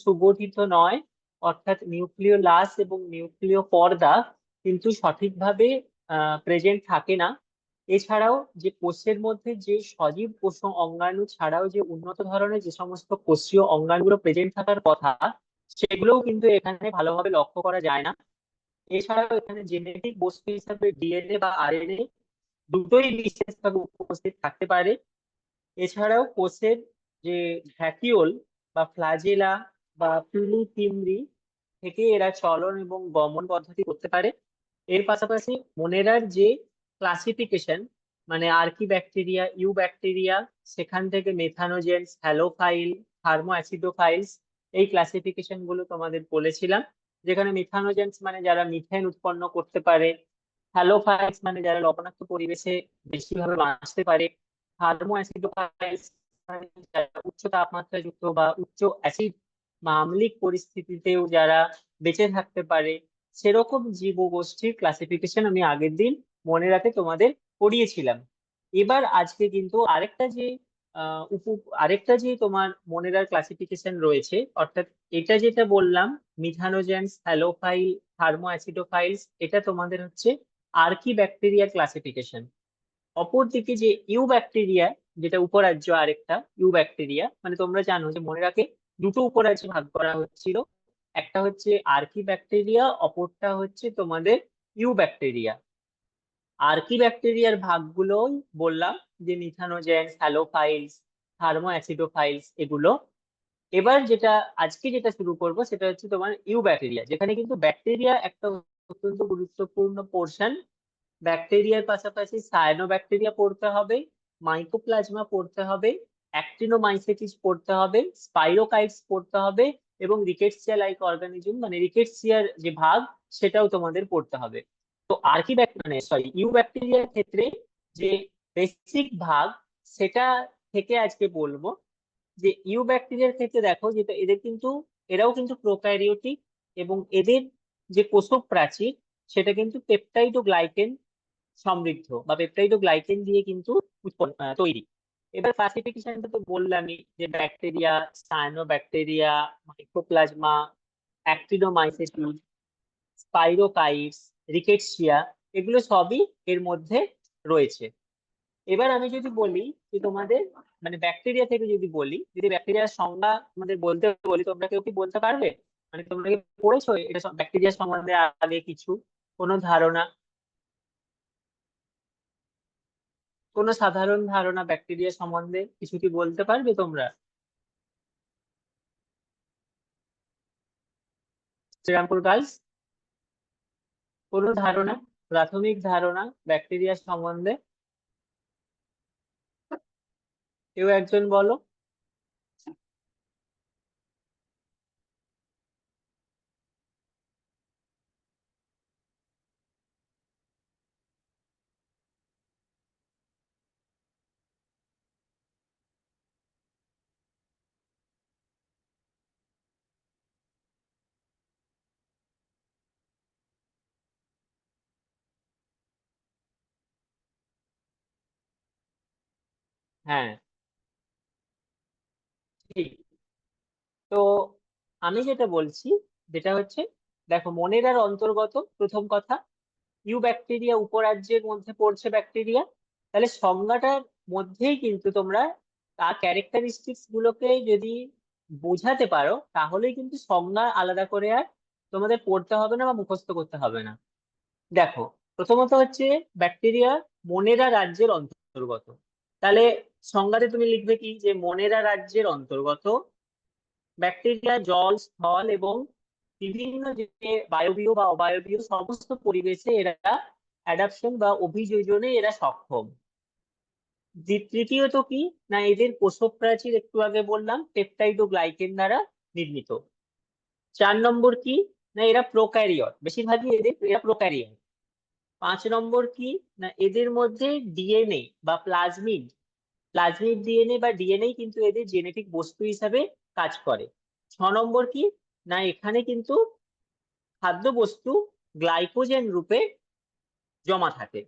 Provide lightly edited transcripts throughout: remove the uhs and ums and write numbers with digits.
সুগঠিত নয়, অর্থাৎ নিউক্লিওলাস এবং নিউক্লিয় পর্দা কিন্তু সঠিকভাবে প্রেজেন্ট থাকে না। এছাড়াও যে কোষের মধ্যে যে সজীব কোষ অঙ্গাণু ছাড়াও যে উন্নত ধরনের যে সমস্ত কোষীয় অঙ্গাণুগুলো প্রেজেন্ট থাকার কথা, সেগুলোও কিন্তু এখানে ভালোভাবে লক্ষ্য করা যায় না। এছাড়াও এখানে জেনেটিক বস্তু হিসাবে ডিএনএ বা আরএনএ দুটোই বিশেষভাবে উপস্থিত থাকতে পারে। এছাড়াও কোষের যে ভ্যাকিওল বা ফ্ল্যাজেলা বা পিলিপিমরি থেকে এরা চলন এবং গমন পদ্ধতি করতে পারে। এর পাশাপাশি মোনেরার যে ক্লাসিফিকেশন, মানে আর্কি ব্যাকটেরিয়া, ইউ ব্যাকটেরিয়া, সেখান থেকে মেথানোজেন্স, হ্যালোফাইল, থার্মো অ্যাসিডোফাইলস, এই ক্লাসিফিকেশন গুলো তোমাদের বলেছিলাম। যেখানে মিথানোজেন্স মানে যারা মিথেন উৎপন্ন করতে পারে, হ্যালোফাইলস মানে যারা লবণাক্ত পরিবেশে বেশিভাবে বাঁচতে পারে, থার্মো অ্যাসিডোফাইলস মানে যারা উচ্চ তাপমাত্রা যুক্ত বা উচ্চ অ্যাসিড বা আম্লিক পরিস্থিতিতেও যারা বেঁচে থাকতে পারে, সেরকম জীবগোষ্ঠীর ক্লাসিফিকেশন আমি আগের দিন মনে রাখে তোমাদের পড়িয়েছিলাম। এবার আজকে কিন্তু আরেকটা যে তোমার মনেরার ক্লাসিফিকেশন রয়েছে, অর্থাৎ এটা যেটা বললাম মিথানোজেন্স, হ্যালোফাইল, থার্মো অ্যাসিডোফাইলস, এটা তোমাদের হচ্ছে আর্কি ব্যাকটেরিয়ার ক্লাসিফিকেশন। অপরদিকে যে ইউ ব্যাকটেরিয়া, যেটা উপরাজ্য আরেকটা ইউ ব্যাকটেরিয়া, মানে তোমরা জানো যে মনে রাখে দুটো উপরাজ্যে ভাগ করা হচ্ছিল, একটা হচ্ছে আর্কি ব্যাকটেরিয়া, অপরটা হচ্ছে তোমাদের ইউ ব্যাকটেরিয়া। আর্কি ব্যাকটেরিয়ার ভাগগুলোই বললাম, যে মিথানোজেন্স, হ্যালোফাইলস, থার্মো অ্যাসিডোফাইলস, এগুলো। এবার আজকে যেটা শুরু করব সেটা হচ্ছে তোমার ইউ ব্যাকটেরিয়া, যেখানে কিন্তু ব্যাকটেরিয়া একটা অত্যন্ত গুরুত্বপূর্ণ পোর্শন। ব্যাকটেরিয়ার পাশাপাশি সায়ানো ব্যাকটেরিয়া পড়তে হবে, মাইকোপ্লাজমা পড়তে হবে, অ্যাক্টিনোমাইসেটিস পড়তে হবে, স্পাইরোকাইটস পড়তে হবে, এবং রিকেটসিয়া লাইক অর্গানিজম মানে রিকেটসিয়ার যে ভাগ, সেটাও তোমাদের পড়তে হবে। তো মানে সরি, ইউ ব্যাকটেরিয়ার ক্ষেত্রে যে বেসিক ভাগ, সেটা থেকে আজকে বলবো। যে ইউ ব্যাকটেরিয়ার ক্ষেত্রে দেখো, যেটা এরাও কিন্তু প্রোক্যারিওটিক, এবং এদের যে কোষক প্রাচীর, সেটা কিন্তু পেপটাইড ও গ্লাইকেন সমৃদ্ধ, বা পেপটাইড ও গ্লাইকেন দিয়ে কিন্তু তৈরি। এবার ক্লাসিফিকেশনটা তো বললামই, যে bacteria, cyanobacteria, mycoplasma, actinomycetes, spirochaetes, rickettsia, এগুলো সবই এর মধ্যে রয়েছে। এবার আমি যদি বলি যে তোমাদের মানে ব্যাকটেরিয়া থেকে যদি ব্যাকটেরিয়ার সংজ্ঞা তোমাদের বলতে বলি, তোমরা কেউ কি বলতে পারবে? মানে তোমরা কি পড়েছো এটা ব্যাকটেরিয়া সম্বন্ধে আগে কিছু, কোনো ধারণা, কোনো সাধারণ ধারণা ব্যাকটেরিয়া সম্বন্ধে কিছু কি বলতে পারবে তোমরা? শ্রীরামপুর গার্লস, কোনো ধারণা, প্রাথমিক ধারণা ব্যাকটেরিয়া সম্বন্ধে? কেউ একজন বলো। হ্যাঁ, ঠিক। তো আমি যেটা বলছি, যেটা হচ্ছে, দেখো মনেরার অন্তর্গত প্রথম কথা, ইউ ব্যাকটেরিয়া উপরাজ্যের মধ্যে পড়ছে ব্যাকটেরিয়া। তাহলে সংজ্ঞাটার মধ্যেই কিন্তু তোমরা তার ক্যারেক্টারিস্টিক্স গুলোকে যদি বোঝাতে পারো, তাহলেই কিন্তু সংজ্ঞা আলাদা করে আর তোমাদের পড়তে হবে না বা মুখস্থ করতে হবে না। দেখো, প্রথমত হচ্ছে ব্যাকটেরিয়া মোনেরা রাজ্যের অন্তর্গত। তাহলে সংজ্ঞাতে তুমি লিখবে কি, যে মোনেরা রাজ্যের অন্তর্গত ব্যাকটেরিয়া জল, স্থল এবং বিভিন্ন যে বায়বীয় বা অবায়বীয় সমস্ত পরিবেশে এরা অ্যাডাপশন বা অভিযোজনে এরা সক্ষম। তৃতীয়ত কি, না এদের কোষক প্রাচীর একটু আগে বললাম পেপটাইড ও গ্লাইকেন দ্বারা নির্মিত। 4 নম্বর কি, না এরা প্রোক্যারিয়ট, বেশিরভাগই এরা প্রোক্যারিয়ট। 5 নম্বর কি, না এদের মধ্যে ডিএনএ বা প্লাজমিড ডিএনএ বা ডিএনএ কিন্তু এদের জেনেটিক বস্তু হিসাবে কাজ করে। 6 নম্বর কি, না এখানে কিন্তু খাদ্যবস্তু গ্লাইকোজেন রূপে জমা থাকে,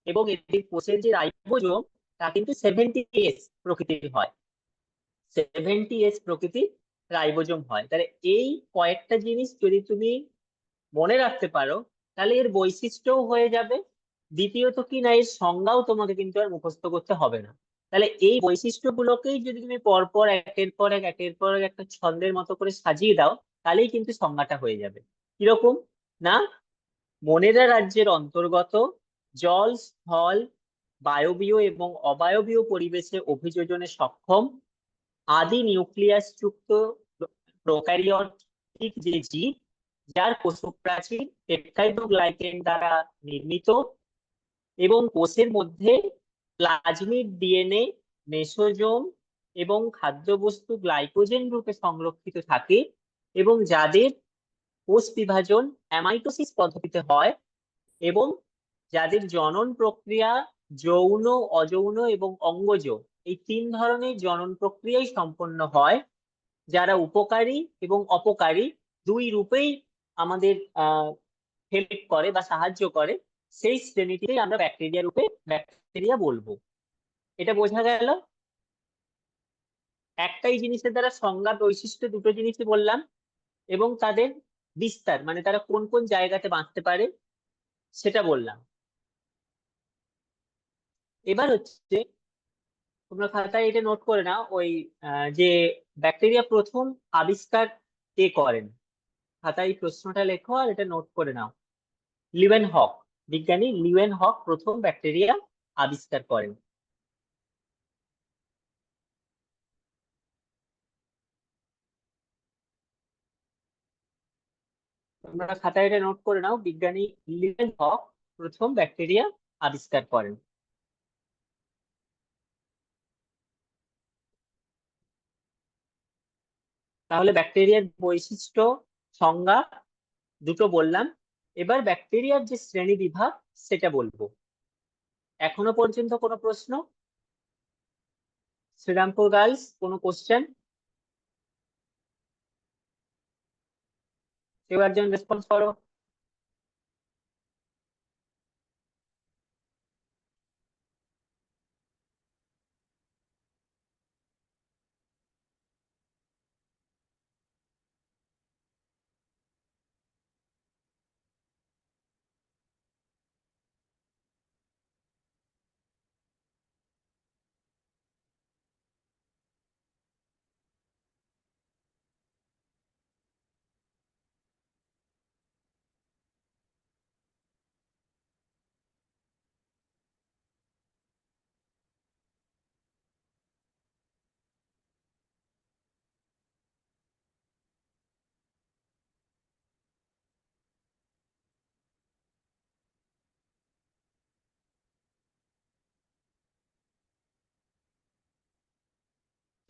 এবং এদের কোষের যে রাইবোজোম, তা কিন্তু 70S প্রকৃতির হয়, 70S প্রকৃতির রাইবোজোম হয়। তাহলে এই কয়েকটা জিনিস যদি তুমি মনে রাখতে পারো তাহলে এর বৈশিষ্ট্যও হয়ে যাবে। দ্বিতীয়ত কি না, এর সংজ্ঞাও তোমাকে কিন্তু আর মুখস্থ করতে হবে না। তাহলে এই বৈশিষ্ট্যগুলোকেই যদি তুমি পরপর একের পর এক একের পর এক একটা ছন্দের মতো করে সাজিয়ে দাও, তাহলেই কিন্তু সংজ্ঞাটা হয়ে যাবে। কিরকম না, মনেরা রাজ্যের অন্তর্গত জল, স্থল, বায়বীয় এবং অবায়বীয় পরিবেশে অভিযোজনে সক্ষম আদি নিউক্লিয়াস যুক্ত প্রোক্যারিওটিক যে জীব, যার কোষপ্রাচীর পেপটাইডোগ্লাইকেন দ্বারা নির্মিত এবং কোষের মধ্যে প্লাজমিড ডিএনএ, মেসোজোম এবং খাদ্যবস্তু গ্লাইকোজেন রূপে সংরক্ষিত থাকে এবং যাদের কোষ বিভাজন অ্যামাইটোসিস পদ্ধতিতে হয় এবং যাদের জনন প্রক্রিয়া যৌন, অযৌন এবং অঙ্গজ এই 3 ধরনের জনন প্রক্রিয়াই সম্পন্ন হয়, যারা উপকারী এবং অপকারী দুই রূপেই আমাদের হেল্প করে বা সাহায্য করে, সেই শ্রেণীটিকে আমরা ব্যাকটেরিয়া রূপে ব্যাকটেরিয়া বলবো। এটা বোঝা গেল? একটাই জিনিসের দ্বারা সংজ্ঞা বৈশিষ্ট্য দুটো জিনিসই বললাম এবং তাদের বিস্তার মানে তারা কোন কোন জায়গাতে বাঁচতে পারে সেটা বললাম। এবার হচ্ছে তোমরা খাতায় এটা নোট করে নাও, ওই যে ব্যাকটেরিয়া প্রথম আবিষ্কার কে করেন, খাতায় এই প্রশ্নটা লেখো আর এটা নোট করে নাও। লিওয়েন হক, বিজ্ঞানী লিওয়েন হক প্রথম ব্যাকটেরিয়া আবিষ্কার করেন। তোমরা খাতায় এটা নোট করে নাও, বিজ্ঞানী লিওয়েন হক প্রথম ব্যাকটেরিয়া আবিষ্কার করেন। তাহলে ব্যাকটেরিয়ার বৈশিষ্ট্য, সংজ্ঞা দুটো বললাম। এবার ব্যাকটেরিয়ার যে শ্রেণী বিভাগ সেটা বলবো। এখনো পর্যন্ত কোনো প্রশ্ন? শ্রীরামপুর গার্লস কোনো কোশ্চেন? কেউ একজন রেসপন্স করো।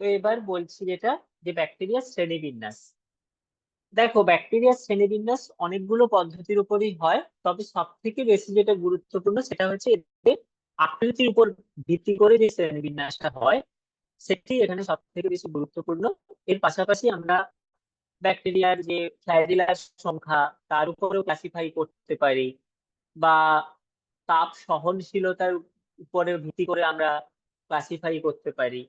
তো এবার বলছি যেটা, যে ব্যাকটেরিয়ার শ্রেণীবিন্যাস। দেখো, ব্যাকটেরিয়ার শ্রেণীবিন্যাস অনেকগুলো পদ্ধতির উপরই হয়, তবে সব থেকে বেশি যেটা গুরুত্বপূর্ণ সেটা হচ্ছে এদের আকৃতির উপর ভিত্তি করে যে শ্রেণীবিন্যাসটা হয় সেটি এখানে সব থেকে বেশি গুরুত্বপূর্ণ। এর পাশাপাশি আমরা ব্যাকটেরিয়ার যে ফ্ল্যাজিলার সংখ্যা তার উপরেও ক্লাসিফাই করতে পারি, বা তাপ সহনশীলতার উপরে ভিত্তি করে আমরা ক্লাসিফাই করতে পারি,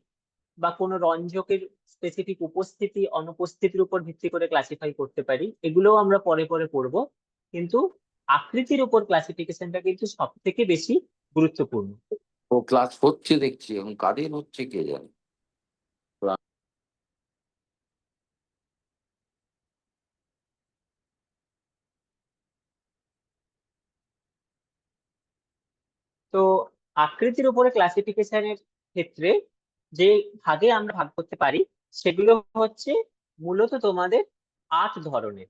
বা কোনো রঞ্জকের স্পেসিফিক উপস্থিতি অনুপস্থিতির উপর ভিত্তি করে ক্লাসিফাই করতে পারি। এগুলোও আমরা পরে পরে পড়বো, কিন্তু আকৃতির উপর ক্লাসিফিকেশনটা কিন্তু সব থেকে বেশি গুরুত্বপূর্ণ। ও ক্লাস হচ্ছে দেখছি, এখন কাদের হচ্ছে কে জানে। তো আকৃতির উপরে ক্লাসিফিকেশনের ক্ষেত্রে যে ভাগে আমরা ভাগ করতে পারি সেগুলো হচ্ছে মূলত তোমাদের 8 ধরনের।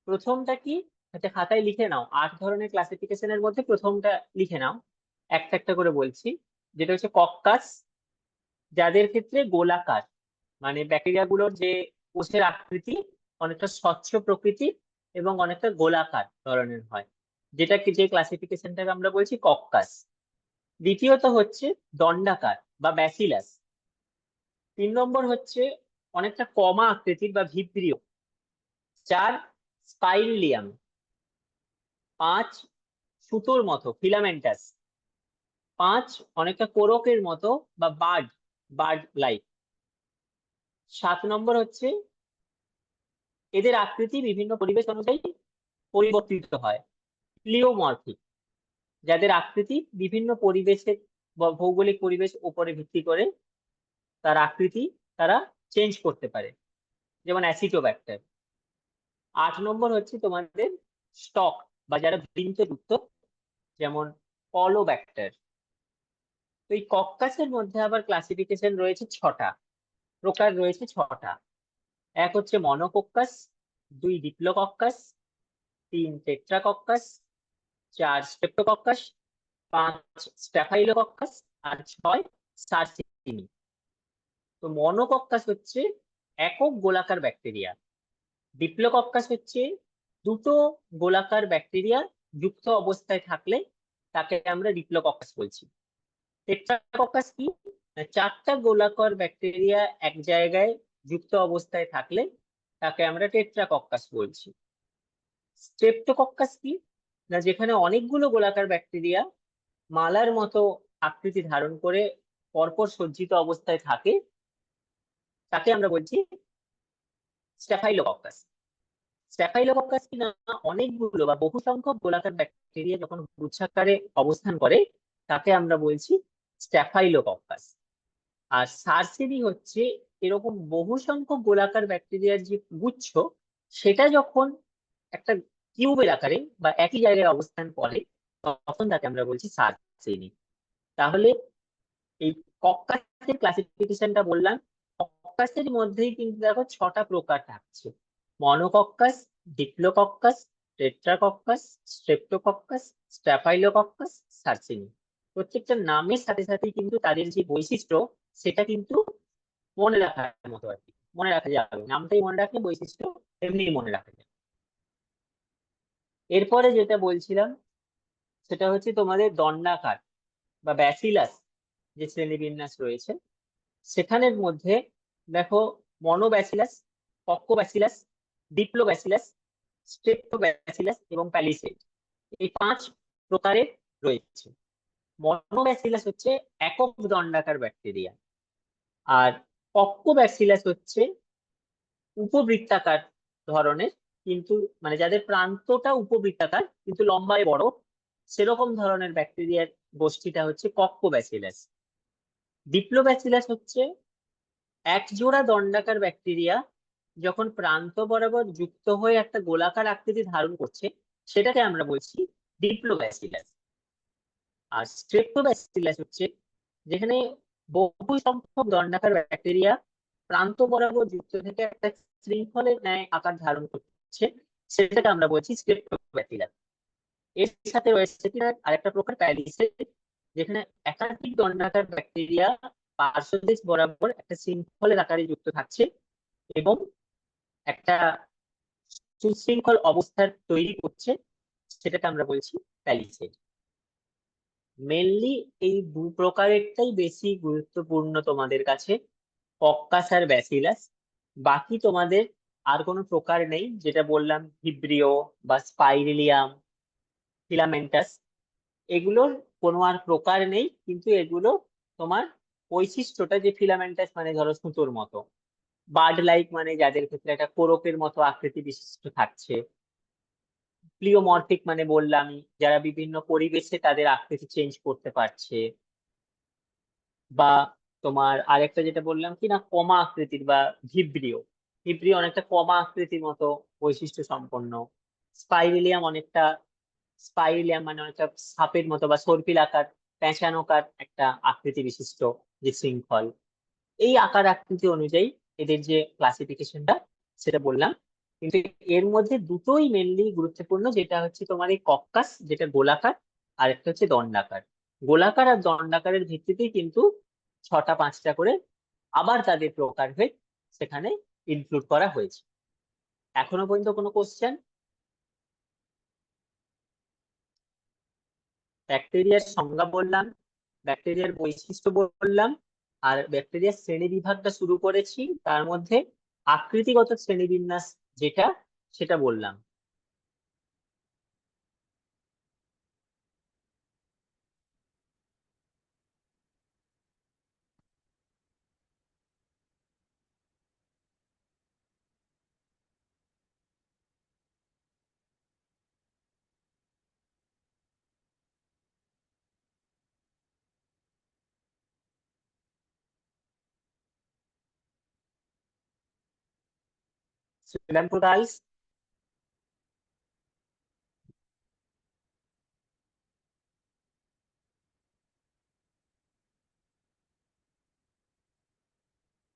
প্রথমটা কি, আচ্ছা খাতায় লিখে নাও, 8 ধরনের ক্লাসিফিকেশনের মধ্যে প্রথমটা লিখে নাও, একটা একটা করে বলছি। যেটা হচ্ছে কক্কাস, যাদের ক্ষেত্রে গোলাকার, মানে ব্যাকটেরিয়া গুলোর যে কোষের আকৃতি অনেকটা স্বচ্ছ প্রকৃতির এবং অনেকটা গোলাকার ধরনের হয়, যেটাকে যে ক্লাসিফিকেশনটাকে আমরা বলছি কক্কাস। দ্বিতীয়ত হচ্ছে দণ্ডাকার বা ব্যাসিলাস। 3 নম্বর হচ্ছে অনেকটা কমা আকৃতির বা ভিব্রিও। 4 স্পাইরিলিয়াম। 5 সুতোর মতো ফিলামেন্টাস। 5 অনেকটা কোরকের মতো বা বার্ড বার্ড লাইক। 7 নম্বর হচ্ছে এদের আকৃতি বিভিন্ন পরিবেশ অনুযায়ী পরিবর্তিত হয়। প্লিওমরফিক, যাদের আকৃতি বিভিন্ন পরিবেশের বা ভৌগোলিক পরিবেশ উপরে ভিত্তি করে তার আকৃতি তারা চেঞ্জ করতে পারে, যেমন অ্যাসিটোব্যাক্টার। 8 নম্বর হচ্ছে তোমাদের স্টক বা যারা বৃন্তযুক্ত, যেমন কলোব্যাক্টার। তো এই কক্কাসের মধ্যে আবার ক্লাসিফিকেশন রয়েছে 6টা, প্রকার রয়েছে 6টা। এক হচ্ছে মনোকক্কাস, 2 ডিপ্লোকক্কাস, 3 টেট্রাকক্কাস, 4 স্ট্রেপ্টোকক্কাস, 5 স্ট্যাফাইলোকক্কাস, আর 6 সার্সিনি। তো মনোকক্কাস হচ্ছে একক গোলাকার ব্যাকটেরিয়া। ডিপ্লোকক্কাস হচ্ছে দুটো গোলাকার ব্যাকটেরিয়া যুক্ত অবস্থায় থাকলে তাকে আমরা ডিপ্লোকক্কাস বলছি। টেট্রাকক্কাস কি? না, 4টা গোলাকার ব্যাকটেরিয়া এক জায়গায় যুক্ত অবস্থায় থাকলে তাকে আমরা টেট্রাকক্কাস বলছি। স্ট্রেপ্টোকক্কাস কি? না, যেখানে অনেকগুলো গোলাকার ব্যাকটেরিয়া মালার মতো আকৃতি ধারণ করে পরপর সজ্জিত অবস্থায় থাকে, তাকে আমরা বলছি স্ট্যাফাইলোকক্কাস। স্ট্যাফাইলোকক্কাস কি না, অনেকগুলো বা বহু সংখ্যক গোলাকার ব্যাকটেরিয়া যখন গুচ্ছাকারে অবস্থান করে তাকে আমরা বলছি স্ট্যাফাইলোকক্কাস। আর সার্সিনি হচ্ছে এরকম বহু সংখ্যক গোলাকার ব্যাকটেরিয়ার যে গুচ্ছ, সেটা যখন একটা কিউবের আকারে বা একই জায়গায় অবস্থান করে তখন তাকে আমরা বলছি সার্সিনি। তাহলে এই কক্কাসের ক্লাসিফিকেশনটা বললাম। কক্কাসের মধ্যেই কিন্তু দেখো 6টা প্রকার থাকছে: মনোকক্কাস, ডিপ্লোকক্কাস, টেট্রাকক্কাস, স্ট্রেপ্টোকক্কাস, স্ট্যাফাইলোকক্কাস, সার্সিনি। প্রত্যেকটা নামের সাথে সাথে কিন্তু তাদের যে বৈশিষ্ট্য সেটা কিন্তু মনে রাখার মতো আর কি, মনে রাখা যাবে। নামটাই মনে রাখলে বৈশিষ্ট্য এমনি মনে রাখা যাবে। এরপরে যেটা বলছিলাম সেটা হচ্ছে তোমাদের দণ্ডাকার বা ব্যাসিলাস যে শ্রেণীবিন্যাস রয়েছে, সেখানের মধ্যে দেখো মনোব্যাসিলাস, কক্কোব্যাসিলাস, ডিপ্লোব্যাসিলাস, স্ট্রেপ্টোব্যাসিলাস এবং প্যালিসেড, এই 5 প্রকারের রয়েছে। মনোব্যাসিলাস হচ্ছে একক দণ্ডাকার ব্যাকটেরিয়া, আর কক্কোব্যাসিলাস হচ্ছে উপবৃত্তাকার ধরনের, কিন্তু মানে যাদের প্রান্তটা উপবৃত্তাকার কিন্তু লম্বায় বড়, সেরকম ধরনের ব্যাকটেরিয়ার গোষ্ঠীটা হচ্ছে কক্কোব্যাসিলাস। ডিপ্লোব্যাসিলাস হচ্ছে এক জোড়া দণ্ডাকার ব্যাকটেরিয়া যখন প্রান্ত বরাবর যুক্ত হয়ে একটা গোলাকার আকৃতি ধারণ করছে সেটাকে আমরা বলছি ডিপ্লোব্যাসিলাস। আর স্ট্রেপ্টোব্যাসিলাস হচ্ছে যেখানে বহু সংখ্যক দণ্ডাকার ব্যাকটেরিয়া প্রান্ত বরাবর যুক্ত থেকে একটা শৃঙ্খলের ন্যায় আকার ধারণ করছে, সেটাকে আমরা বলছি স্ট্রেপ্টোব্যাসিলাস। এর সাথে রয়েছে কিনা আরেকটা প্রকার প্যালিসেড, যেখানে একাধিক দণ্ডাকার ব্যাকটেরিয়া পার্শ্বদেশ বরাবর একটা শৃঙ্খলের আকারে যুক্ত থাকছে এবং একটা সুশৃঙ্খল অবস্থার তৈরি করছে, সেটাকে আমরা বলছি প্যালিসেড। মেনলি এই 2 প্রকারেরটাই বেশি গুরুত্বপূর্ণ তোমাদের কাছে, কক্কাস আর ব্যাসিলাস। বাকি তোমাদের আর কোনো প্রকার নেই, যেটা বললাম ভিব্রিও বা স্পাইরিলিয়াম, ফিলামেন্টাস, এগুলোর কোনো আর প্রকার নেই, কিন্তু এগুলো তোমার বৈশিষ্ট্যটা, যে ফিলামেন্টাস মানে ধরো সুতোর মতো, বার্ড লাইক মানে যাদের ক্ষেত্রে একটা কোরকের মতো আকৃতি বিশিষ্ট থাকছে, প্লিওমরফিক মানে বললামই যারা বিভিন্ন পরিবেশে তাদের আকৃতি চেঞ্জ করতে পারছে, বা তোমার আরেকটা যেটা বললাম কি না কমা আকৃতির বা ভিব্রিও, ভিব্রিও অনেকটা কমা আকৃতির মতো বৈশিষ্ট্য সম্পন্ন। স্পাইরিলিয়াম অনেকটা, স্পাইরিলিয়াম মানে অনেকটা সাপের মতো বা সর্পিল আকার, পেঁচানোকার একটা আকৃতি বিশিষ্ট যে শৃঙ্খল। এই আকার আকৃতি অনুযায়ী এদের যে ক্লাসিফিকেশনটা সেটা বললাম। কিন্তু এর মধ্যে দুটোই মেনলি গুরুত্বপূর্ণ, যেটা হচ্ছে তোমার এই কক্কাস যেটা গোলাকার, আর একটা হচ্ছে দণ্ডাকার। গোলাকার আর দণ্ডাকারের ভিত্তিতেই কিন্তু 6টা 5টা করে আবার তাদের প্রকারভেদ সেখানে ইনক্লুড করা হয়েছে। এখনো পর্যন্ত কোনো কোশ্চেন? ব্যাকটেরিয়ার সংজ্ঞা বললাম, ব্যাকটেরিয়ার বৈশিষ্ট্য বললাম, আর ব্যাকটেরিয়ার শ্রেণী বিভাগটা শুরু করেছি, তার মধ্যে আকৃতিগত শ্রেণীবিন্যাস যেটা সেটা বললাম। Syllampodines,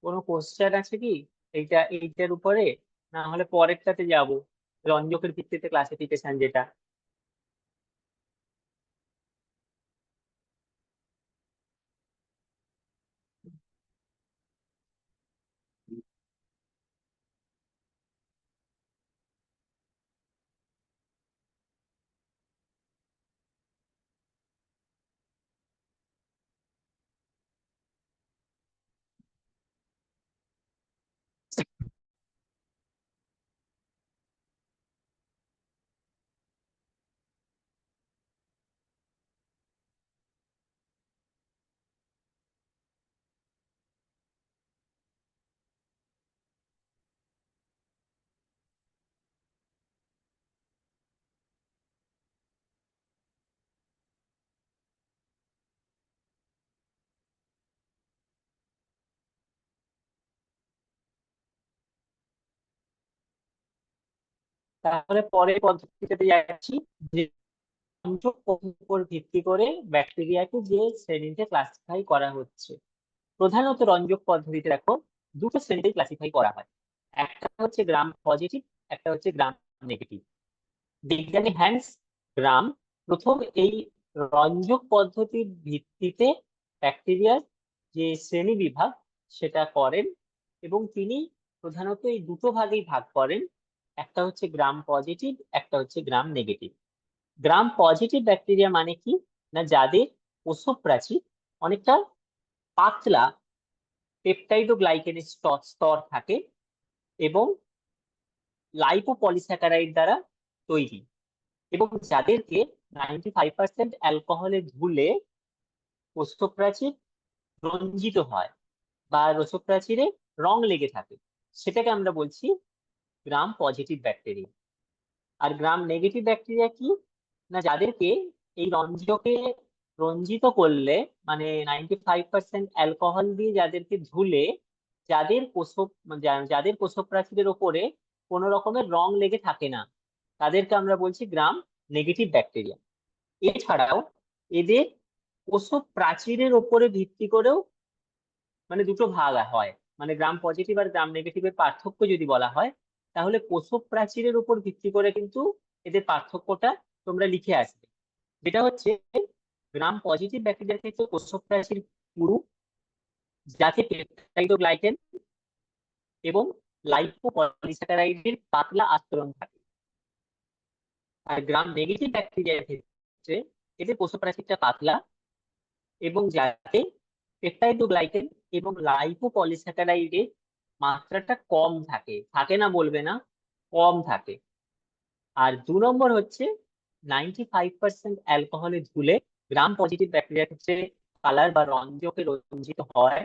কোনো কোশ্চেন আছে কি এইটার উপরে? না হলে পরেরটাতে যাব, রঞ্জকের ভিত্তিতে ক্লাসিফিকেশন যেটা। তাহলে পরের পদ্ধতিতে যাচ্ছি, যে রঞ্জক পদ্ধতির উপর ভিত্তি করে ব্যাকটেরিয়াকে যে শ্রেণীতে ক্লাসিফাই করা হচ্ছে। প্রধানত রঞ্জক পদ্ধতিতে দেখো দুটো শ্রেণীতে ক্লাসিফাই করা হয়, একটা হচ্ছে গ্রাম পজিটিভ, একটা হচ্ছে গ্রাম নেগেটিভ। বিজ্ঞানী হ্যান্স গ্রাম প্রথম এই রঞ্জক পদ্ধতির ভিত্তিতে ব্যাকটেরিয়ার যে শ্রেণী বিভাগ সেটা করেন, এবং তিনি প্রধানত এই দুটো ভাগেই ভাগ করেন, একটা হচ্ছে গ্রাম পজিটিভ, একটা হচ্ছে gram negative. Gram positive bacteria মানে কি, না যাদের কোষক প্রাচীর অনেকটা পাতলা পেপটাইডোগ্লাইকেনের স্তর থাকে এবং লাইপোপলিস্যাকারাইড দ্বারা তৈরি, এবং যাদেরকে 95% অ্যালকোহলে ধুলে কোষক প্রাচীর রঞ্জিত হয় বা কোষক প্রাচীরে রং লেগে থাকে, সেটাকে আমরা বলছি গ্রাম পজিটিভ ব্যাকটেরিয়া। আর গ্রাম নেগেটিভ ব্যাকটেরিয়া কি, না যাদেরকে এই রঞ্জকে রঞ্জিত করলে, মানে 95% অ্যালকোহল দিয়ে যাদেরকে ধুলে যাদের কোষক প্রাচীরের ওপরে কোনো রকমের রং লেগে থাকে না, তাদেরকে আমরা বলছি গ্রাম নেগেটিভ ব্যাকটেরিয়া। এছাড়াও এদের কোষক প্রাচীরের ওপরে ভিত্তি করেও মানে দুটো ভাগ হয়, মানে গ্রাম পজিটিভ আর গ্রাম নেগেটিভের পার্থক্য যদি বলা হয়, তাহলে কোষক প্রাচীরের উপর ভিত্তি করে কিন্তু এদের পার্থক্যটা তোমরা লিখে আসবে। যেটা হচ্ছে, গ্রাম পজিটিভ ব্যাকটেরিয়ার ক্ষেত্রে কোষক প্রাচীর পুরু, যাতে পেপটাইডোগ্লাইকেন এবং লাইপোপলিস্যাকারাইডের পাতলা আস্তরণ থাকে। আর গ্রাম নেগেটিভ ব্যাকটেরিয়ার ক্ষেত্রে এদের কোষক প্রাচীরটা পাতলা, এবং যাতে পেপটাইডোগ্লাইকেন এবং লাইপোপলিস্যাকারাইডের মাত্রাটা কম থাকে, থাকে না বলবে না, কম থাকে। আর 2 নম্বর হচ্ছে 95% অ্যালকোহলে ধুলে গ্রাম পজিটিভ ব্যাকটেরিয়ার ক্ষেত্রে কালার বা রঞ্জকে রঞ্জিত হয়,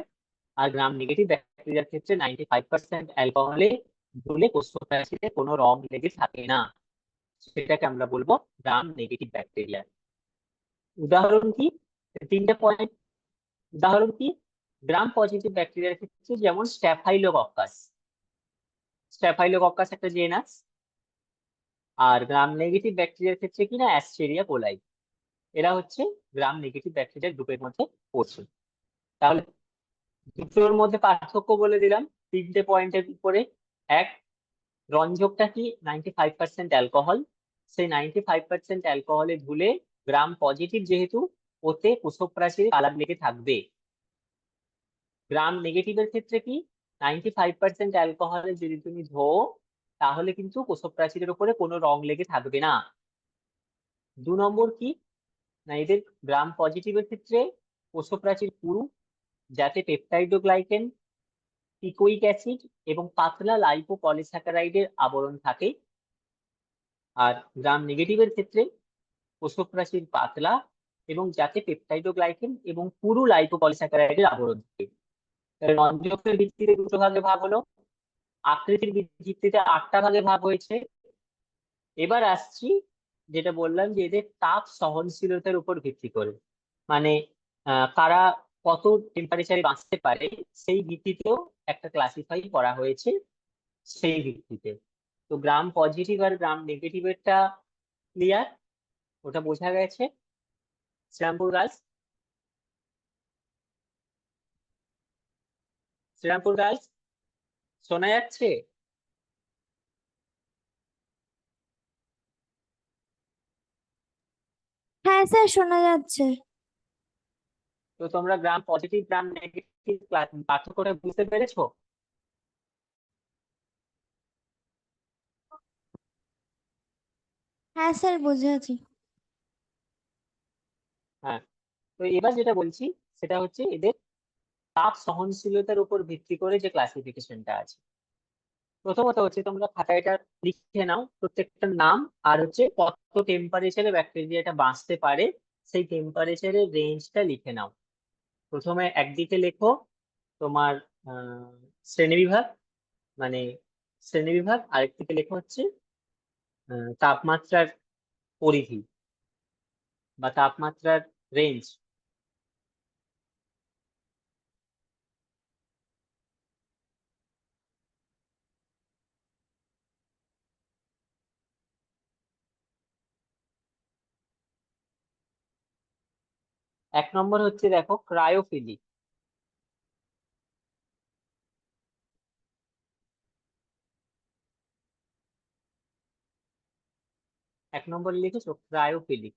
আর গ্রাম নেগেটিভ ব্যাকটেরিয়ার ক্ষেত্রে 95% অ্যালকোহলে ধুলে কোষপ্রাচীরে কোনো রং লেগে থাকে না, সেটাকে আমরা বলবো গ্রাম নেগেটিভ ব্যাকটেরিয়া। উদাহরণ কি, 3টে পয়েন্ট। উদাহরণ কি, গ্রাম পজিটিভ ব্যাকটেরিয়ার ক্ষেত্রে যেমন স্ট্যাফাইলোকক্কাস, স্ট্যাফাইলোকক্কাস একটা জেনাস। আর গ্রাম নেগেটিভ ব্যাকটেরিয়ার ক্ষেত্রে কিনা অ্যাস্টেরিয়া কোলাই, এরা হচ্ছে গ্রাম নেগেটিভ ব্যাকটেরিয়ার গ্রুপের মধ্যে পড়ছে। তাহলে দুটোর মধ্যে পার্থক্য বলে দিলাম 3টে পয়েন্টের উপরে। এক, রঞ্জকটা কি 95% অ্যালকোহল, সেই 95% অ্যালকোহলে ধুলে গ্রাম পজিটিভ যেহেতু, ওতে কোষক প্রাচীরে কালার লেগে থাকবে। গ্রাম নেগেটিভের ক্ষেত্রে কি, 95% অ্যালকোহলে যদি তুমি ধো, তাহলে কিন্তু কোষক প্রাচীরের উপরে কোনো রং লেগে থাকবে না। 2 নম্বর কি, না এদের গ্রাম পজিটিভের ক্ষেত্রে কোষক প্রাচীর পুরু, যাতে পেপটাইডোগ্লাইকেন, টিকোইক অ্যাসিড এবং পাতলা লাইপোপলিস্যাকারাইডের আবরণ থাকে। আর গ্রাম নেগেটিভের ক্ষেত্রে কোষক প্রাচীর পাতলা এবং যাতে পেপটাইডোগ্লাইকেন এবং পুরু লাইপোপলিস্যাকারাইডের আবরণ থাকে। রঞ্জকের ভিত্তিতে দুটো ভাগে ভাগ হলো, আকৃতির ভিত্তিতে 8টা ভাগে ভাগ হয়েছে। এবার আসছি যেটা বললাম, যে এদের তাপ সহনশীলতার উপর ভিত্তি করে, মানে কারা কত টেম্পারেচারে বাঁচতে পারে, সেই ভিত্তিতেও একটা ক্লাসিফাই করা হয়েছে। সেই ভিত্তিতে। তো গ্রাম পজিটিভ আর গ্রাম নেগেটিভেরটা ক্লিয়ার, ওটা বোঝা গেছে। শ্রীরামপুর গার্লস, শ্রীরামপুর গার্লস শোনা যাচ্ছে? হ্যাঁ স্যার, শোনা যাচ্ছে। তো তোমরা গ্রাম পজিটিভ গ্রাম নেগেটিভ পার্থক্যটা বুঝতে পেরেছো? হ্যাঁ স্যার, বুঝেছি। হ্যাঁ, তো এবার যেটা বলছি সেটা হচ্ছে এদের তাপ সহনশীলতার উপর ভিত্তি করে যে ক্লাসিফিকেশনটা আছে। প্রথমত হচ্ছে তোমরা খাতায় এটা লিখে নাও, প্রত্যেকটার নাম আর হচ্ছে কত টেম্পারেচারে ব্যাকটেরিয়াটা বাঁচতে পারে সেই টেম্পারেচারের রেঞ্জটা লিখে নাও। প্রথমে একদিকে লেখো তোমার আহ, শ্রেণীবিভাগ, মানে শ্রেণীবিভাগ, আরেকদিকে লেখো হচ্ছে তাপমাত্রার পরিধি বা তাপমাত্রার রেঞ্জ। 1 নম্বর হচ্ছে দেখো ক্রায়োফিলিক। 1 নম্বর লিখেছো ক্রায়োফিলিক।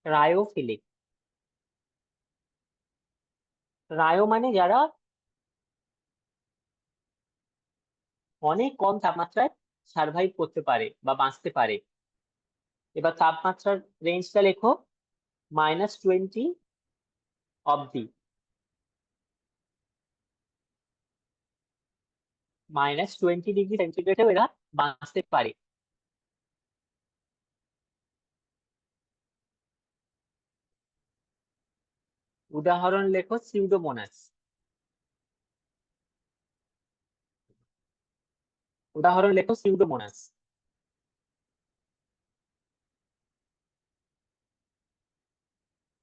ক্রায়োফিলিক, ক্রায়ো মানে যারা অনেক কম তাপমাত্রায় সার্ভাইভ করতে পারে বা বাঁচতে পারে। এবার তাপমাত্রার রেঞ্জটা লেখো -20 অবধি, -20 ডিগ্রি সেন্টিগ্রেডেও এরা বাঁচতে পারে। উদাহরণ লেখো সিউডোমোনাস। উদাহরণ লেখো সিউডোমোনাস।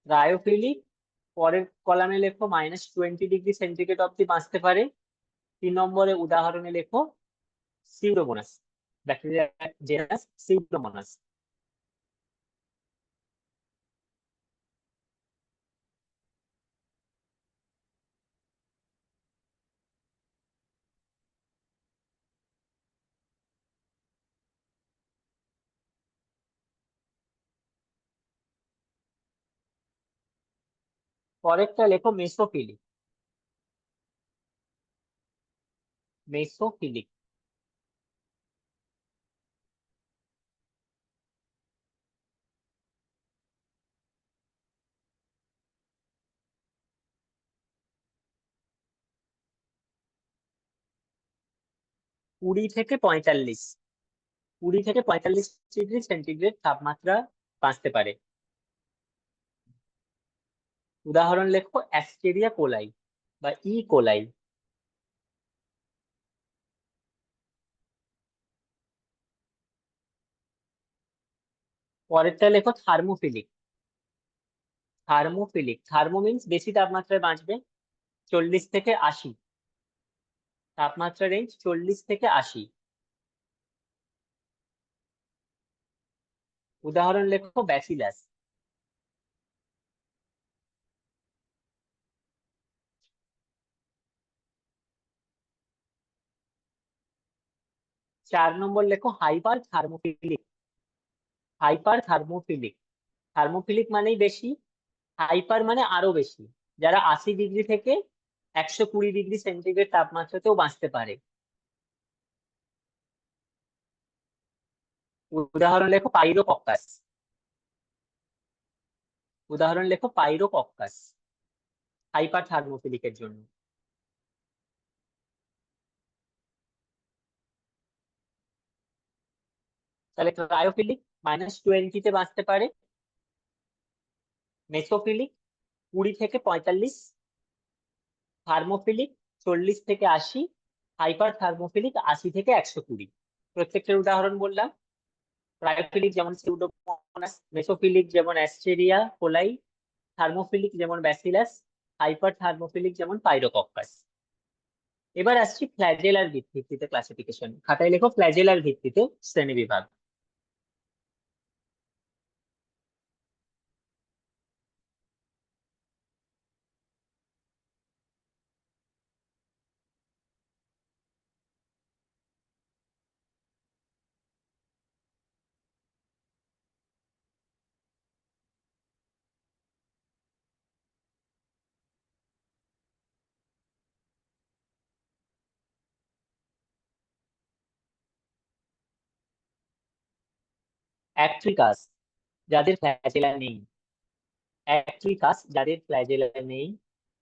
ক্রায়োফিলিক, পরের কলামে লেখো -20 ডিগ্রি সেন্টিগ্রেড অব্দি বাঁচতে পারে। 3 নম্বরে উদাহরণে লেখো সিউডোমোনাস, ব্যাকটেরিয়া জেনাস সিউডোমোনাস। পরেরটা লেখো মেসোফিলিক। মেসোফিলিক, 20 থেকে 45, 20 থেকে 45 ডিগ্রি সেন্টিগ্রেড তাপমাত্রা বাঁচতে পারে। উদাহরণ লেখো অ্যাস্টেরিয়া কোলাই বা ই কোলাই। পরেরটা লেখো থার্মোফিলিক। থার্মোফিলিক, থার্মো মিন্স বেশি তাপমাত্রায় বাঁচবে, 40 থেকে 80, তাপমাত্রা রেঞ্জ 40 থেকে 80। উদাহরণ লেখো ব্যাসিলাস। চার নম্বর লেখো hyper thermophilic. Hyper thermophilic, thermophilic মানেই বেশি, হাইপার মানে আরো বেশি, যারা 80 ডিগ্রি থেকে 120 ডিগ্রি সেন্টিগ্রেড তাপমাত্রাতেও বাঁচতে পারে। উদাহরণ লেখো পাইরোকক্কাস। উদাহরণ লেখো পাইরোকক্কাস, হাইপার থার্মোফিলিকের জন্য। তাহলে ক্রায়োফিলিক -20-তে বাঁচতে পারে, মেসোফিলিক 20 থেকে 45, থার্মোফিলিক 40 থেকে 80, হাইপার থার্মোফিলিক 80 থেকে 120। প্রত্যেকটার উদাহরণ বললাম। ক্রায়োফিলিক যেমন সিউডোমোনাস, মেসোফিলিক যেমন অ্যাস্টেরিয়া কোলাই, থার্মোফিলিক যেমন ব্যাসিলাস, হাইপার থার্মোফিলিক যেমন পাইরোকক্কাস। এবার আসছি ফ্ল্যাজেলার ভিত্তিতে ক্লাসিফিকেশন। খাতায় লেখো ফ্ল্যাজেলার ভিত্তিতে শ্রেণীবিভাগ। অ্যাক্ট্রিকাস, যাদের ফ্ল্যাজেলা নেই। অ্যাক্ট্রিকাস, যাদের ফ্ল্যাজেলা নেই।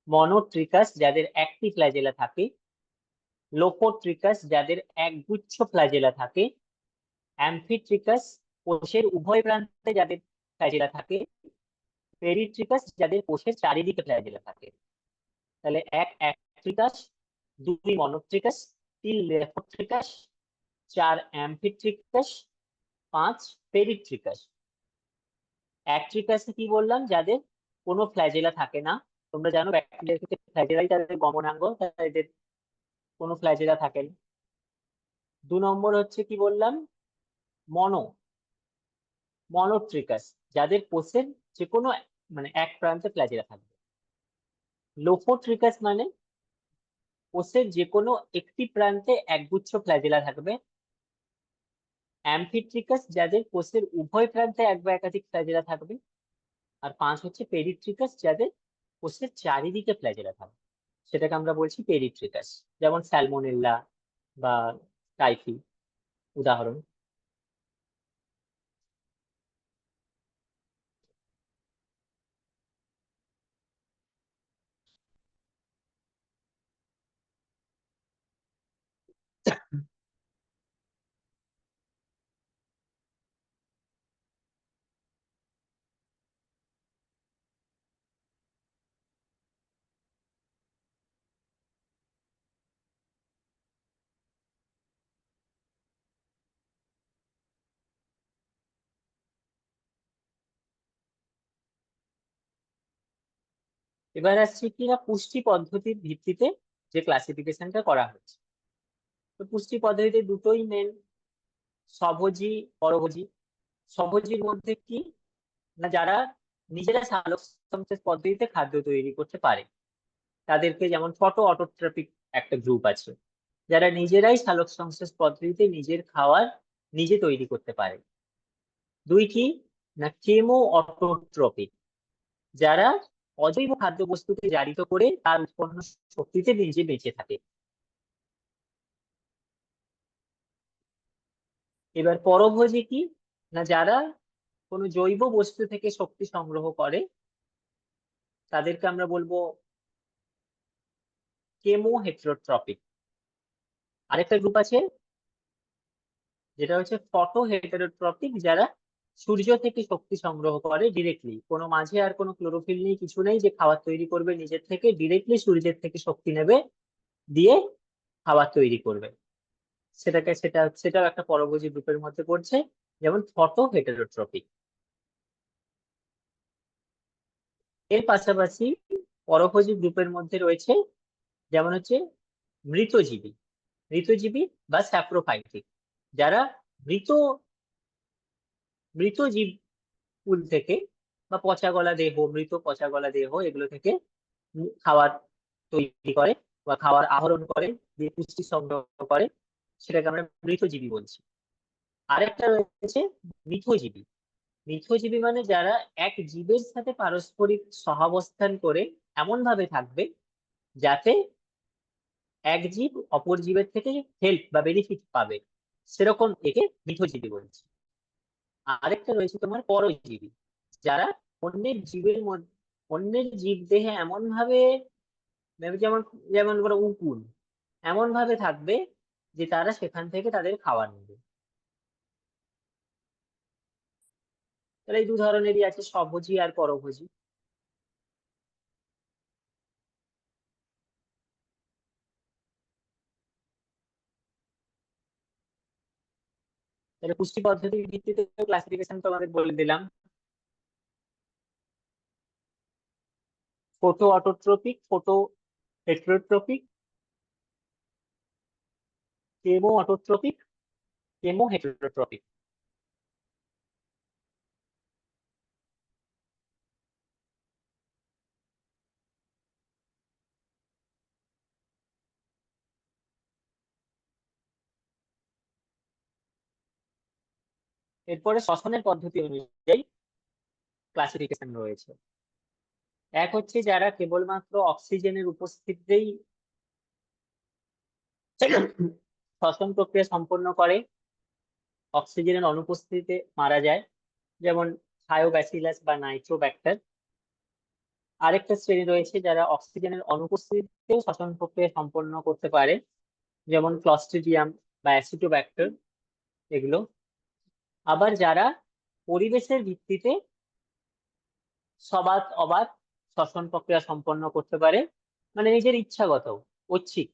মনোট্রিকাস, যাদের একটি ফ্ল্যাজেলা থাকে। লোপোট্রিকাস, যাদের একগুচ্ছ ফ্ল্যাজেলা থাকে। অ্যাম্ফিট্রিকাস, কোষের উভয় প্রান্তে যাদের ফ্ল্যাজেলা থাকে। পেরিট্রিকাস, যাদের কোষের চারিদিকে ফ্ল্যাজেলা থাকে। তাহলে এক অ্যাক্ট্রিকাস, দুই মনোট্রিকাস, তিন লেপোট্রিকাস, চার অ্যাম্ফিট্রিকাস, পাঁচ পেরিট্রিকাস। অ্যাক্ট্রিকাসে কি বললাম? যাদের কোনো ফ্ল্যাজেলা থাকে না। তোমরা জানো ব্যাকটেরিয়ার ক্ষেত্রে ফ্ল্যাজেলাই তাদের গমনাঙ্গ, তাদের কোনো ফ্ল্যাজেলা থাকে না। 2 নম্বর হচ্ছে কি বললাম? মনো মনোট্রিকাস, যাদের কোষের যে কোনো মানে এক প্রান্তে ফ্ল্যাজেলা থাকবে। লোফোট্রিকাস মানে কোষের যে কোনো একটি প্রান্তে একগুচ্ছ ফ্ল্যাজেলা থাকবে। অ্যাম্ফিট্রিকাস, যাদের কোষের উভয় প্রান্তে এক বা একাধিক ফ্ল্যাজেলা থাকবে। আর 5 হচ্ছে পেরিট্রিকাস, যাদের কোষের চারিদিকে ফ্ল্যাজেলা থাকবে, সেটাকে আমরা বলছি পেরিট্রিকাস। যেমন স্যালমোনেল্লা বা টাইফি উদাহরণ। এবার আসছি কি না পুষ্টি পদ্ধতির ভিত্তিতে যে ক্লাসিফিকেশনটা করা হচ্ছে। তো পুষ্টি পদ্ধতিতে দুটোই মেন, স্বভোজী, পরভোজী। স্বভোজীর মধ্যে কি না, যারা নিজেরা সালোক সংশ্লেষ পদ্ধতিতে খাদ্য তৈরি করতে পারে, তাদেরকে, যেমন ফটো অটোট্রপিক একটা গ্রুপ আছে, যারা নিজেরাই সালোক সংশ্লেষ পদ্ধতিতে নিজের খাবার নিজে তৈরি করতে পারে। 2 কি না কেমো অটোট্রপিক, যারা অজৈব খাদ্যবস্তুকে জারিত করে তার উৎপন্ন শক্তিতে নিজে বেঁচে থাকে। এবার পরভোজী কি না, যারা কোনো জৈব বস্তু থেকে শক্তি সংগ্রহ করে, তাদেরকে আমরা বলবো কেমো হেটারোট্রপিক। আরেকটা গ্রুপ আছে যেটা হচ্ছে ফটো হেটারোট্রপিক, যারা সূর্য থেকে শক্তি সংগ্রহ করে ডিরেক্টলি, কোনো মাঝে আর কোনো ক্লোরোফিল নেই, কিছু নেই, যে খাবার তৈরি করবে নিজের থেকে, ডিরেক্টলি সূর্যের থেকে শক্তি নেবে, দিয়ে খাবার তৈরি করবে। সেটাও একটা পরভোজী গ্রুপের মধ্যে পড়ছে, যেমন ফটো হেটারোট্রপিক। এর পাশাপাশি পরভোজী গ্রুপের মধ্যে রয়েছে যেমন হচ্ছে মৃতজীবী। মৃতজীবী বা স্যাপ্রোফাইটিক, যারা মৃত মৃত জীবকুল থেকে বা পচা গলা দেহ, মৃত পচা গলা দেহ, এগুলো থেকে খাবার তৈরি করে বা খাবার আহরণ করে, দিয়ে পুষ্টি সংগ্রহ করে, সেটাকে আমরা মৃতজীবী বলছি। আরেকটা রয়েছে মিথজীবী। মিথজীবী মানে যারা এক জীবের সাথে পারস্পরিক সহাবস্থান করে এমন ভাবে থাকবে যাতে এক জীব অপর জীবের থেকে হেল্প বা বেনিফিট পাবে, সেরকম একে মিথজীবী বলছি। আরেকটা রয়েছে তোমার পরজীবী, যারা অন্যের জীবের মধ্যে, অন্যের জীব দেহে এমন ভাবে, যেমন যেমন ধরো উকুন, এমন ভাবে থাকবে যে তারা সেখান থেকে তাদের খাবার নেবে। তাহলে এই 2 ধরনেরই আছে, স্বভোজী আর পরভোজী। তাহলে পুষ্টি পদ্ধতির ভিত্তিতে ক্লাসিফিকেশন তোমাদের বলে দিলাম। Photoautotrophic, photoheterotrophic, chemoautotrophic, chemoheterotrophic. এরপরে শ্বসনের পদ্ধতি অনুযায়ী ক্লাসিফিকেশন রয়েছে। এক হচ্ছে যারা কেবলমাত্র অক্সিজেনের উপস্থিতিতেই শ্বসন প্রক্রিয়া সম্পন্ন করে, অক্সিজেনের অনুপস্থিতিতে মারা যায়, যেমন থায়োব্যাসিলাস বা নাইট্রোব্যাক্টার। আরেকটা শ্রেণী রয়েছে যারা অক্সিজেনের অনুপস্থিতিতেও শ্বসন প্রক্রিয়া সম্পন্ন করতে পারে, যেমন ক্লস্ট্রিডিয়াম বা অ্যাসিটোব্যাক্টার এগুলো। আবার যারা পরিবেশের ভিত্তিতে সবাত অবাত শ্বসন প্রক্রিয়া সম্পন্ন করতে পারে, মানে নিজের ইচ্ছাগত, ঐচ্ছিক,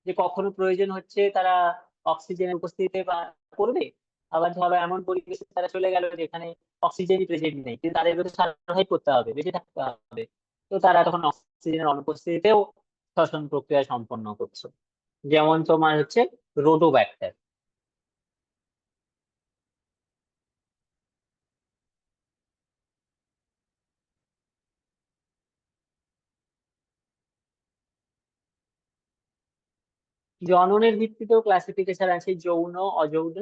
যে কখনো প্রয়োজন হচ্ছে তারা অক্সিজেনের উপস্থিতিতে করবে, আবার ধরো এমন পরিবেশে তারা চলে গেল যেখানে অক্সিজেনই প্রেজেন্ট নেই, কিন্তু তাদেরকে তো সার্ভাইভ করতে হবে, বেঁচে থাকতে হবে, তো তারা তখন অক্সিজেনের অনুপস্থিতিতেও শ্বসন প্রক্রিয়া সম্পন্ন করছে, যেমন তোমার হচ্ছে রোডোব্যাক্টার। জননের ভিত্তিতেও ক্লাসিফিকেশন আছে, যৌন, অযৌন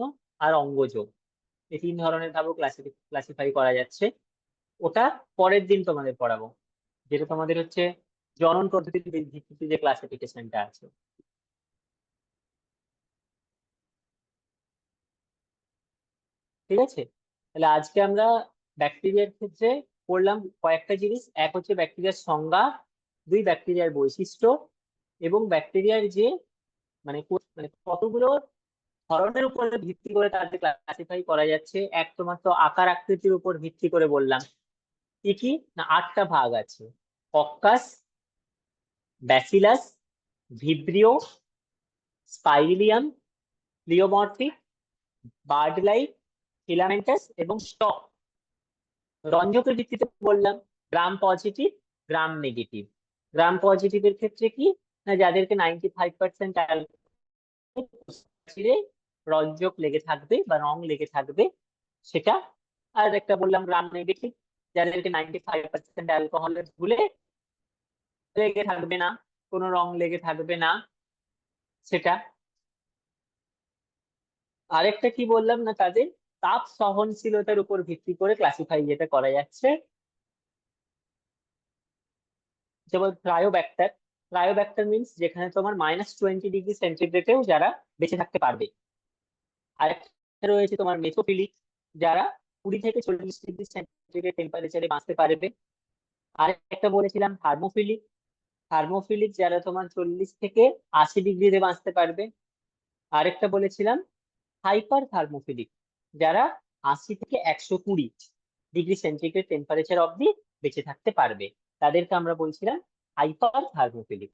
আর অঙ্গজ। এই তিন ধরনের ভাবে ক্লাসিফাই করা যাচ্ছে। ওটা পরের দিন তোমাদের পড়াবো, যেটা তোমাদের হচ্ছে জনন পদ্ধতির ভিত্তিতে যে ক্লাসিফিকেশনটা আছে। ঠিক আছে, তাহলে আজকে আমরা ব্যাকটেরিয়ার ক্ষেত্রে পড়লাম কয়েকটা জিনিস। এক হচ্ছে ব্যাকটেরিয়ার সংজ্ঞা, দুই ব্যাকটেরিয়ার বৈশিষ্ট্য, এবং ব্যাকটেরিয়ার যে মানে কতগুলো ধরনের উপর ভিত্তি করে তাদের ক্লাসিফাই করা যাচ্ছে। এক তোমার তো আকার আকৃতির উপর ভিত্তি করে বললাম, কি কি না 8টা ভাগ আছে: coccus, bacillus, vibrio, spirillum, pleomorphic, bird like, filamentous এবং স্টক। রঞ্জকের ভিত্তিতে বললাম গ্রাম পজিটিভ, গ্রাম নেগেটিভ। গ্রাম পজিটিভের ক্ষেত্রে কি না যাদেরকে 95% রঞ্জক লেগে থাকবে বা রং লেগে থাকবে সেটা। আর একটা বললাম গ্রাম নেগেটিভ, যাদেরকে 95% অ্যালকোহলের ধুলে লেগে থাকবে না, কোনো রং লেগে থাকবে না, সেটা। আরেকটা কি বললাম না তাদের তাপ সহনশীলতার উপর ভিত্তি করে ক্লাসিফাই যেটা করা যাচ্ছে, যেমন ক্রায়োব্যাক্টার। ক্রায়োব্যাক্টার মিনস যেখানে তোমার -20°C যারা বেঁচে থাকতে পারবে। আরেকটা রয়েছে তোমার মেসোফিলিক, যারা 20 থেকে 40°C টেম্পারেচারে বাঁচতে পারবে। আরেকটা বলেছিলাম থার্মোফিলিক। থার্মোফিলিক যারা তোমার 40 থেকে 80°তে বাঁচতে পারবে। আরেকটা বলেছিলাম হাইপার থার্মোফিলিক, যারা 80 থেকে 120°C টেম্পারেচার অব্দি বেঁচে থাকতে পারবে, তাদেরকে আমরা বলছিলাম হাইপার থার্মোফিলিক।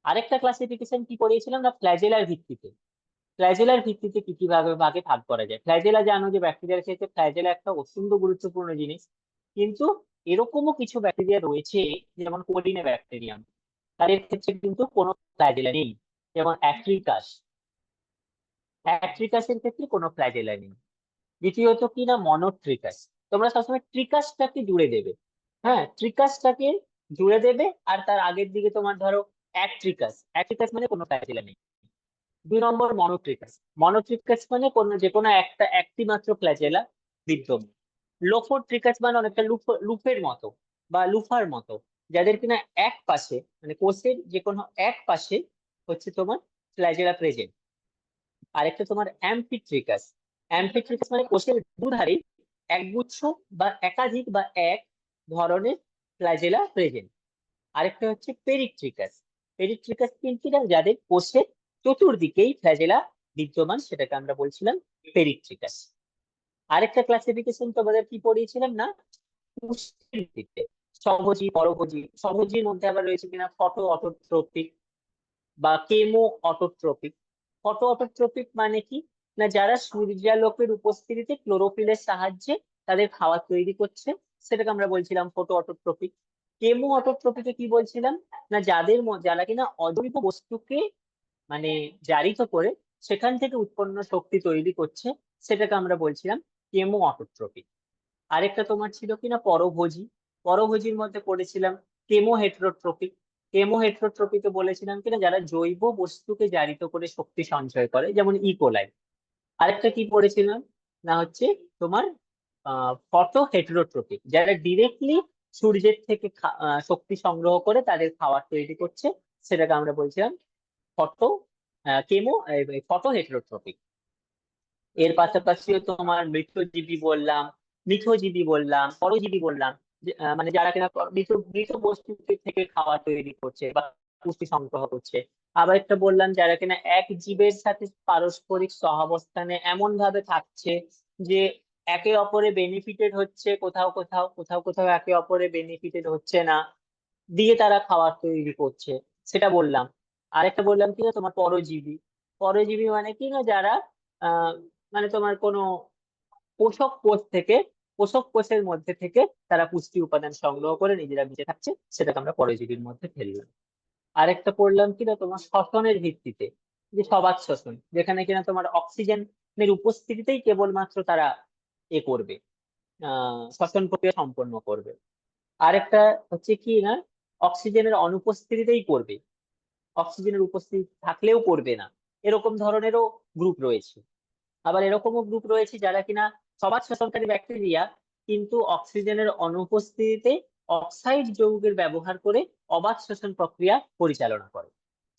আরেকটা ক্লাসিফিকেশন কি করিয়েছিলাম না ফ্ল্যাজেলার ভিত্তিতে। ফ্ল্যাজেলার ভিত্তিতে কি কি ভাগে ভাগে ভাগ করা যায়। ফ্ল্যাজেলা জানো যে ব্যাকটেরিয়ার ক্ষেত্রে ফ্ল্যাজেলা একটা অত্যন্ত গুরুত্বপূর্ণ জিনিস, কিন্তু এরকমও কিছু ব্যাকটেরিয়া রয়েছে যেমন কোলিনে ব্যাকটেরিয়াম, তাদের ক্ষেত্রে কিন্তু কোনো ফ্ল্যাজেলা নেই। যেমন অ্যাট্রিকাস, অ্যাট্রিকাসের ক্ষেত্রে কোনো ফ্ল্যাজেলা নেই। দ্বিতীয়ত কি না মনোট্রিকাস। তোমরা সবসময় ট্রিকাসটাকে জুড়ে দেবে, হ্যাঁ ট্রিকাসটাকে জুড়ে দেবে, আর তার আগের দিকে তোমার ধরো অ্যাট্রিকাস, অ্যাট্রিকাস মানে কোনো ফ্ল্যাজেলা নেই। 2 নম্বর মনোট্রিকাস। মনোট্রিকাস মানে যে কোনো একটি মাত্র ফ্ল্যাজেলা বিদ্যমান। লোফোট্রিকাস মানে অনেকটা লুফের মতো বা লুফার মতো, যাদের কিনা এক পাশে মানে কোষের যে কোনো এক পাশে হচ্ছে তোমার ফ্ল্যাজেলা প্রেজেন্ট। আরেকটা তোমার অ্যাম্ফিট্রিকাস। অ্যাম্ফিট্রিকাস মানে কোষের দুধারে একগুচ্ছ বা একাধিক বা এক ধরনের ফ্ল্যাজেলা প্রেজেন্ট। আরেকটা হচ্ছে পেরিট্রিকাস। পেরিট্রিকাস কিন্তু যাদের কোষের চতুর্দিকেই ফ্ল্যাজেলা বিদ্যমান, সেটাকে আমরা বলছিলাম পেরিট্রিকাস। আরেকটা ক্লাসিফিকেশন তোমাদের কি পড়িয়েছিলাম না পুষ্টির ভিত্তিতে, স্বভোজী, পরভোজী। স্বভোজীর মধ্যে আবার রয়েছে কিনা ফটো অটোট্রপিক বা কেমো অটোট্রপিক। ফটো অটোট্রপিক মানে কি না যারা সূর্যালোকের উপস্থিতিতে ক্লোরোফিলের সাহায্যে তাদের খাবার তৈরি করছে, সেটাকে আমরা বলছিলাম ফটো অটোট্রপিক। কেমো অটোট্রপিকে কি বলছিলাম না যারা কিনা অজৈব বস্তুকে মানে জারিত করে সেখান থেকে উৎপন্ন শক্তি তৈরি করছে, সেটাকে আমরা বলছিলাম কেমো অটোট্রপিক। আরেকটা তোমার ছিল কিনা পরভোজী। পরভোজীর মধ্যে পড়েছিলাম কেমো হেটারোট্রপিক। কেমো হেটারোট্রপিকে বলেছিলাম কিনা যারা জৈব বস্তুকে জারিত করে শক্তি সঞ্চয় করে, যেমন ইকোলাই। আরেকটা কি পড়েছিলাম না হচ্ছে তোমার ফটো হেটারোট্রপিক, যারা ডিরেক্টলি সূর্যের থেকে শক্তি সংগ্রহ করে তাদের খাবার তৈরি করছে, সেটাকে আমরা বলছিলাম ফটো কেমো ফটো হেটারোট্রপিক। এর পাশাপাশিও তোমার মৃতজীবী বললাম, মিথজীবী বললাম, পরজীবী বললাম, মানে যারা কিনা মৃত মৃত বস্তু থেকে খাবার তৈরি করছে বা পুষ্টি সংগ্রহ করছে। আবার একটা বললাম যারা কিনা এক জীবের সাথে পারস্পরিক সহাবস্থানে এমন ভাবে থাকছে যে একে অপরে বেনিফিটেড হচ্ছে, কোথাও কোথাও কোথাও কোথাও একে অপরে বেনিফিটেড হচ্ছে না, দিয়ে তারা খাবার তৈরি করছে, সেটা বললাম। আরেকটা বললাম কি না তোমার পরজীবী। পরজীবী মানে কি না যারা আহ মানে তোমার কোনো পোষক কোষ থেকে, পোষক কোষের মধ্যে থেকে তারা পুষ্টি উপাদান সংগ্রহ করে নিজেরা বেঁচে থাকছে, সেটাকে আমরা পরজীবীর মধ্যে ফেললাম। আরেকটা পড়লাম কিনা তোমার শ্বসনের ভিত্তিতে, যে সবাত শ্বসন, যেখানে কিনা তোমার অক্সিজেনের উপস্থিতিতেই কেবলমাত্র তারা করবে, শ্বসন প্রক্রিয়া সম্পন্ন করবে। আরেকটা হচ্ছে কি না অক্সিজেনের অনুপস্থিতিতেই করবে, অক্সিজেনের উপস্থিতি থাকলেও করবে না, এরকম ধরনেরও গ্রুপ রয়েছে। আবার এরকমও গ্রুপ রয়েছে যারা কিনা সমাজ শোষণকারী ব্যাকটেরিয়া, কিন্তু অক্সিজেনের অনুপস্থিতিতে অক্সাইড যৌগের ব্যবহার করে অবাধ শোষণ প্রক্রিয়া পরিচালনা করে,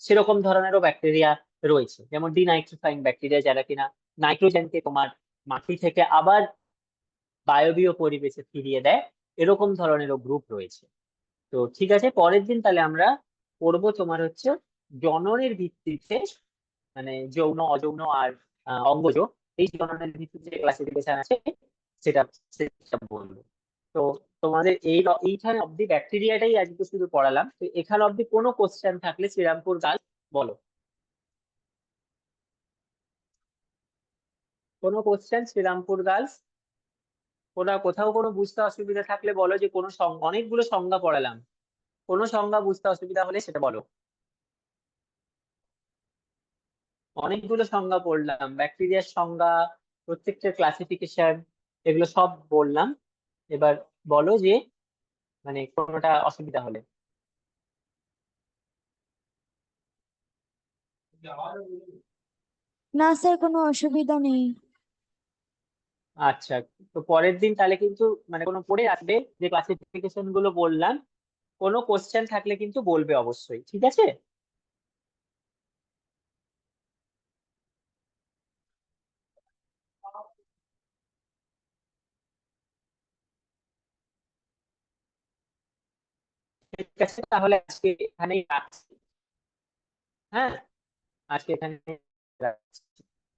সেরকম ধরনেরও ব্যাকটেরিয়া রয়েছে। যেমন ডিনাইট্রিফাইং ব্যাকটেরিয়া, যারা কিনা নাইট্রোজেনকে তোমার মাটি থেকে আবার বায়বীয় পরিবেশে ফিরিয়ে দেয়, এরকম ধরনেরও গ্রুপ রয়েছে। তো ঠিক আছে, পরের দিন তাহলে আমরা পড়বো তোমার হচ্ছে জননের ভিত্তিতে, মানে যৌন, অযৌন আর অঙ্গজ, এই জননের ভিত্তিতে যে ক্লাসিফিকেশন আছে সেটা সেটা বলবো। তো তোমাদের এইখানে অব্দি ব্যাকটেরিয়াটাই আজকে শুধু পড়ালাম। তো এখানে অব্দি কোনো কোশ্চেন থাকলে শ্রীরামপুর গার্লস বলো। কোনো কোশ্চেন শ্রীরামপুর গার্লস? কোথাও কোনো বুঝতে অসুবিধা থাকলে বলো, যে কোনো অনেকগুলো সংজ্ঞা পড়ালাম, কোনো সংজ্ঞা বুঝতে অসুবিধা হলে সেটা বলো। অনেকগুলো সংজ্ঞা পড়লাম, ব্যাকটেরিয়ার সংজ্ঞা, প্রত্যেকটা ক্লাসিফিকেশন, এগুলো সব বললাম। এবার বলো যে মানে কোনোটা অসুবিধা হলে। না স্যার, কোনো অসুবিধা নেই। আচ্ছা, তো পরের দিন তাহলে কিন্তু মানে কোনো পড়ে আসবে, যে ক্লাসিফিকেশন গুলো বললাম, কোনো কোশ্চেন থাকলে কিন্তু বলবে অবশ্যই, ঠিক আছে? ঠিক আছে, তাহলে আজকে এখানেই রাখছি। হ্যাঁ, আজকে এখানে রাখছি।